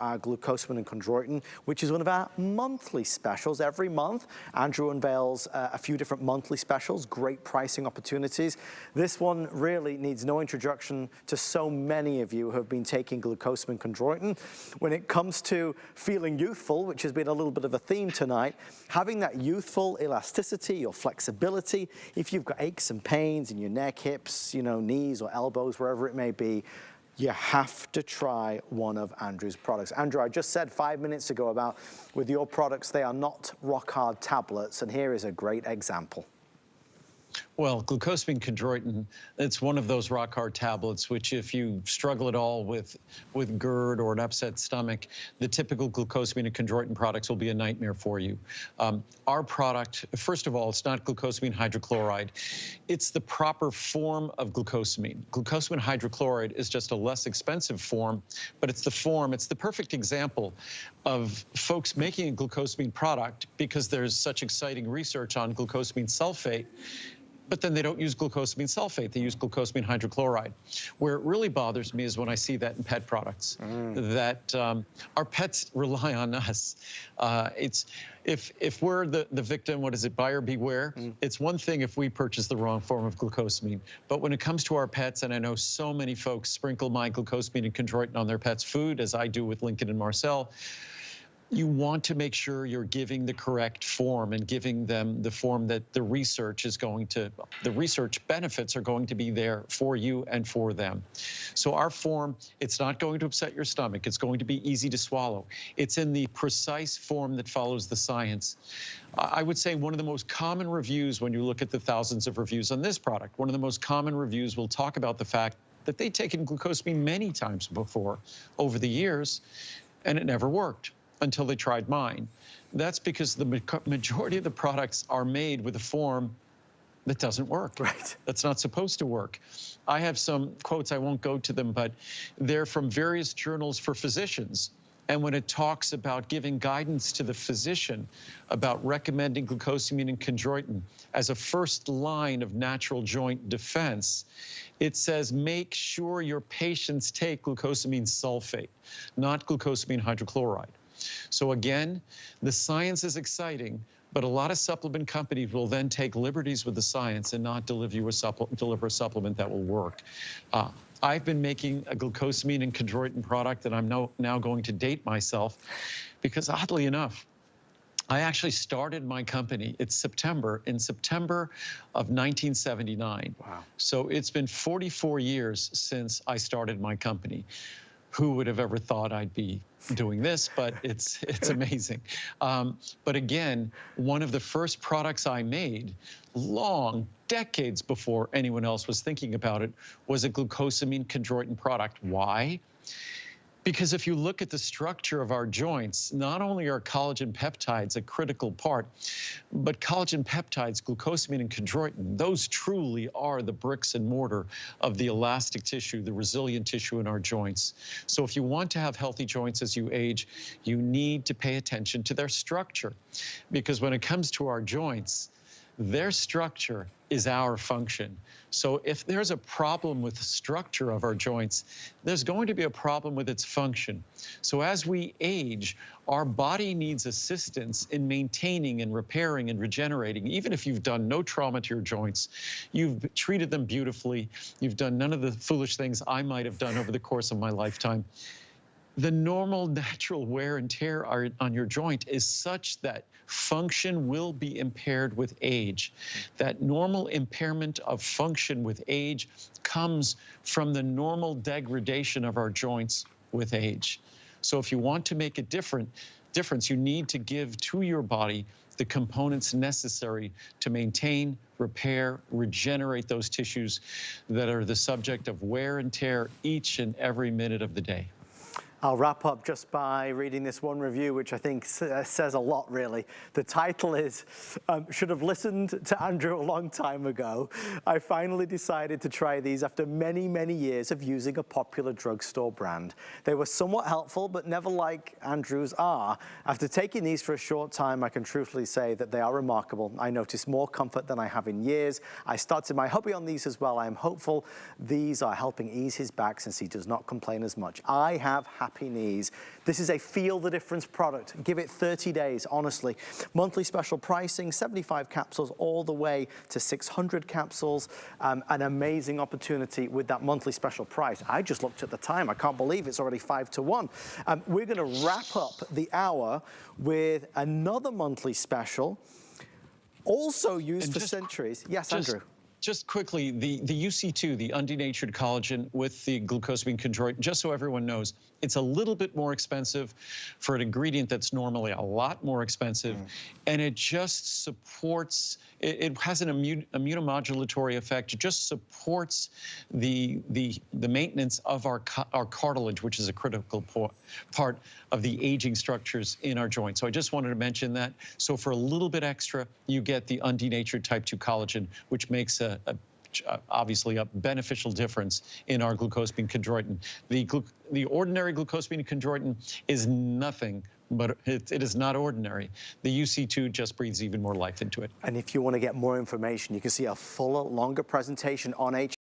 our Glucosamine and Chondroitin, which is one of our monthly specials. Every month, Andrew unveils a few different monthly specials, great pricing opportunities. This one really needs no introduction to so many of you who have been taking Glucosamine and Chondroitin. When it comes to feeling youthful, which has been a little bit of a theme tonight, having that youthful elasticity or flexibility, if you've got aches and pains in your neck, hips, knees or elbows, wherever it may be, you have to try one of Andrew's products. Andrew, I just said 5 minutes ago about with your products, they are not rock hard tablets, and here is a great example. Well, Glucosamine Chondroitin, it's one of those rock-hard tablets, which if you struggle at all with GERD or an upset stomach, the typical Glucosamine and Chondroitin products will be a nightmare for you. Our product, first of all, it's not glucosamine hydrochloride. It's the proper form of glucosamine. Glucosamine hydrochloride is just a less expensive form, but it's the form. It's the perfect example of folks making a glucosamine product because there's such exciting research on glucosamine sulfate, but then they don't use glucosamine sulfate, they use glucosamine hydrochloride. Where it really bothers me is when I see that in pet products, that our pets rely on us. If we're the victim, what is it, buyer beware? It's one thing if we purchase the wrong form of glucosamine, but when it comes to our pets, and I know so many folks sprinkle my Glucosamine and Chondroitin on their pets' food, as I do with Lincoln and Marcel, you want to make sure you're giving the correct form and giving them the form that the research benefits are going to be there for you and for them. So our form, it's not going to upset your stomach. It's going to be easy to swallow. It's in the precise form that follows the science. I would say one of the most common reviews when you look at the thousands of reviews on this product, one of the most common reviews will talk about the fact that they'd taken glucosamine many times before over the years, and it never worked until they tried mine. That's because the majority of the products are made with a form that doesn't work. Right. That's not supposed to work. I have some quotes, I won't go to them, but they're from various journals for physicians. And when it talks about giving guidance to the physician about recommending glucosamine and chondroitin as a first line of natural joint defense, it says make sure your patients take glucosamine sulfate, not glucosamine hydrochloride. So again, the science is exciting, but a lot of supplement companies will then take liberties with the science and not deliver a supplement that will work. I've been making a Glucosamine and Chondroitin product, and I'm now going to date myself because oddly enough, I actually started my company, in September of 1979. Wow. So it's been 44 years since I started my company. Who would have ever thought I'd be doing this, but it's amazing. But again, one of the first products I made, decades before anyone else was thinking about it, was a Glucosamine Chondroitin product. Why? Because if you look at the structure of our joints, not only are collagen peptides a critical part, but collagen peptides, glucosamine and chondroitin, those truly are the bricks and mortar of the elastic tissue, the resilient tissue in our joints. So if you want to have healthy joints as you age, you need to pay attention to their structure. Because when it comes to our joints, their structure is our function. So if there's a problem with the structure of our joints, there's going to be a problem with its function. So as we age, our body needs assistance in maintaining and repairing and regenerating. Even if you've done no trauma to your joints, you've treated them beautifully, you've done none of the foolish things I might have done over the course of my lifetime. The normal natural wear and tear on your joint is such that function will be impaired with age. That normal impairment of function with age comes from the normal degradation of our joints with age. So if you want to make a difference, you need to give to your body the components necessary to maintain, repair, regenerate those tissues that are the subject of wear and tear each and every minute of the day. I'll wrap up just by reading this one review, which I think says a lot, really. The title is, should have listened to Andrew a long time ago. I finally decided to try these after many, many years of using a popular drugstore brand. They were somewhat helpful, but never like Andrew's are. After taking these for a short time, I can truthfully say that they are remarkable. I noticed more comfort than I have in years. I started my hobby on these as well. I am hopeful these are helping ease his back since he does not complain as much. I have happy happy knees. This is a feel the difference product. Give it 30 days, honestly. Monthly special pricing, 75 capsules all the way to 600 capsules. An amazing opportunity with that monthly special price. I just looked at the time. I can't believe it's already 5 to 1. We're going to wrap up the hour with another monthly special, also used for centuries. Yes, Andrew. Just quickly, the UC2, the undenatured collagen with the glucosamine chondroitin, just so everyone knows, it's a little bit more expensive for an ingredient that's normally a lot more expensive, and it just supports, it has an immunomodulatory effect. It just supports the maintenance of our cartilage, which is a critical part of the aging structures in our joints. So I just wanted to mention that. So for a little bit extra, you get the undenatured type 2 collagen, which makes obviously a beneficial difference in our glucosamine chondroitin. The ordinary glucosamine chondroitin is nothing, but it is not ordinary. The UC2 just breathes even more life into it. And if you want to get more information, you can see a fuller, longer presentation on